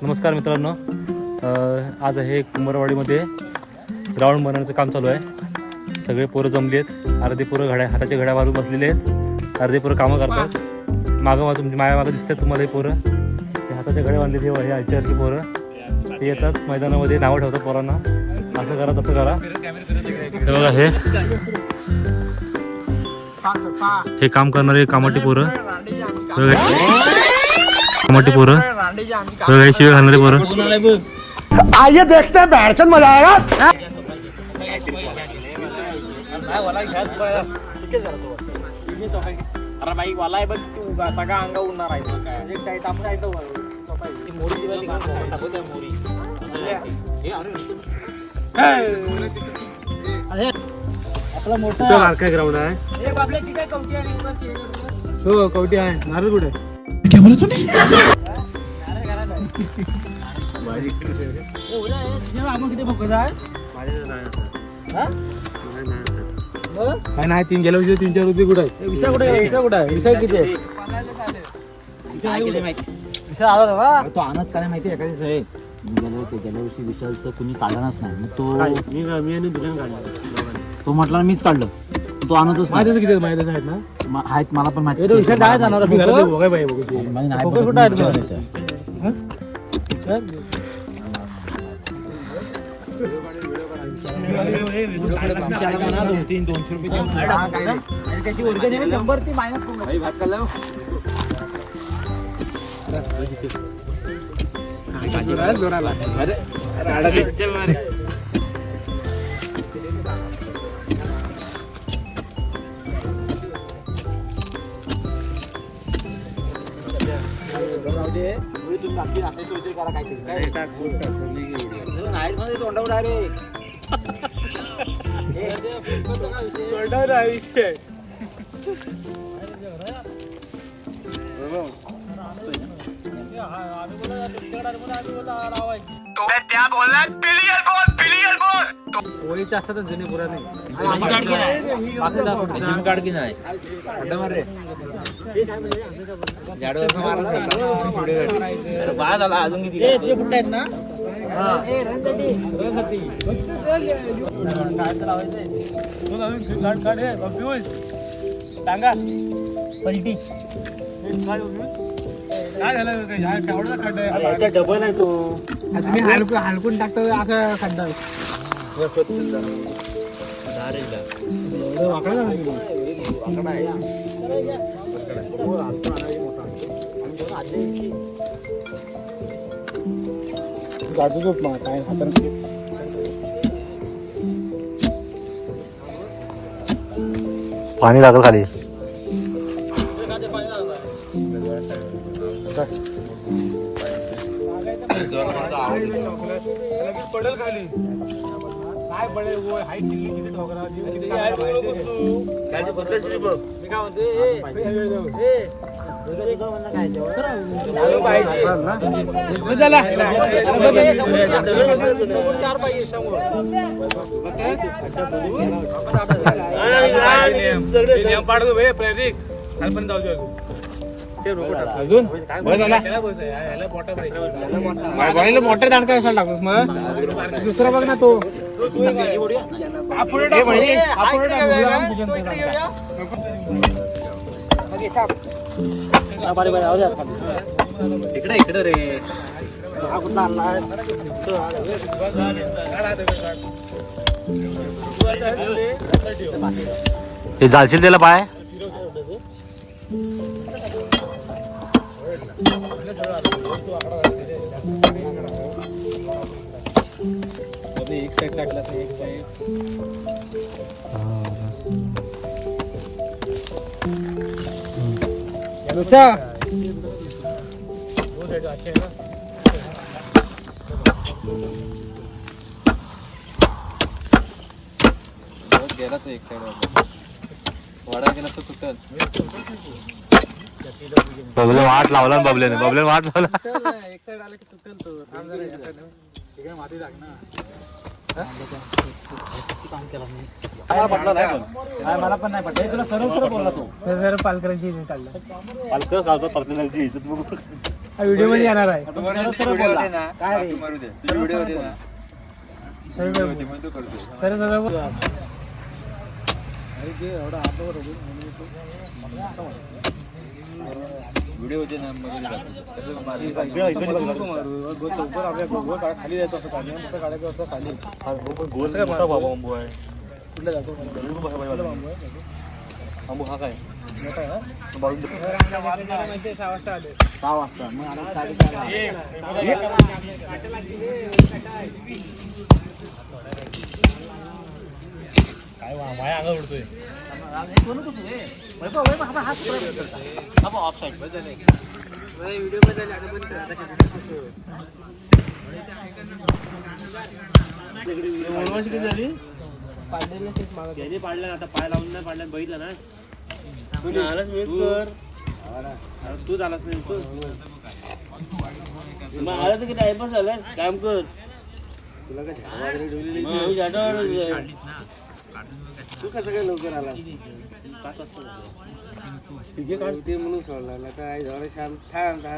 नमस्कार मित्रांनो, आज आहे कुंभारवाडीमध्ये ग्राउंड बनवण्याचं काम चालू आहे. सगळे पोरं जमली आहेत. अर्धे पोरं हाताच्या घड्या मारून बसलेले आहेत, अर्धे पोरं कामं करतात. मागं तुमची मागं दिसतात तुम्हाला हे पोरं. ते हाताच्या घड्या बांधलेले हे आचारची पोरं ते येतात मैदानामध्ये, नावं ठेवतात पोरांना, असं करा तसं करा. हे बघा, हे काम करणारे कामाटी पोरं, कामाटी पोरं, शिवे घालणारे पोरं. आइए देखते हैं, बैठचंद मजा आएगा. अरे बाई वाला आहे बघ तू, सगळा अंगा उडणार आहे. आपला मोठा बारका ग्राउंड आहे. हो, कवटी आहे. नारळ कुठे काय नाही, 3 गेल्या वर्षी 3-4 रुपये कुठे आहे. विषय कुठे आहे? विषय किती आहे? तो आणत काय माहिती एखादी आहे गेल्या वर्षी विशालचं कुणी काढणारच नाही. मग तो मी आणि दुकान काढलं. तो म्हटला मीच काढलं, तो आणतच नाही. किती माहितीच आहेत ना, आहेत मला पण माहिती. विषय काय जाणार कुठे आहे. त्याची ओरिजिनल 100 ती मायनस करून होळीच्या असतात जुने पुरा नाही. काढकी नाही अजून किती फुट आहेत ना. सांगा पलटी काय झालं, केवढा खड्डा आहे. डबल आहे तो. तुम्ही हलकून टाकता असा खड्डा पाणी लागल खाली. पडेल खाली काय पडेल. हाईट किती ठोकरा मी काय मोटर दांड काय असायला लागतो. मग दुसरा बघ ना, तो इकडे इकडे रे. ते जालशील त्याला पाय. एक साइड काढला तर एक साइड अच्छे है ना. गेला तो एक साइड वाडा गेला तर तुटल. बबले वाट लावला, बबलेने वाट लावला. एक साइड आला की तुटल तो. तिकडे माती टाक ना. मला पण नाही पडलं. तुला सरळ सरळ बोलला तो. पालकरांची काढलं. पालकर इज्जत बघू. व्हिडिओ मध्ये येणार आहे खाली जायचं असं पाणी मोठं काढायचं असं खाली मोठा बांबू आहे. कुठला जातो बांबू हा काय मोठा आहे ना? माहिती 6 वाजता आले 6 वाजता मग आता 4:30 काय माझ्या अंगावर उडतोय. किती झाली त्याने पाडलं आता पाय लावून नाही पाडल्यात बघितलं ना तू झालास नाही तू आला तर टाइमपास झालाय काम कर तू कसं काय लवकर आला 5 वाजता ठीक आहे म्हणून सोडला काय झालं शांत थांब काय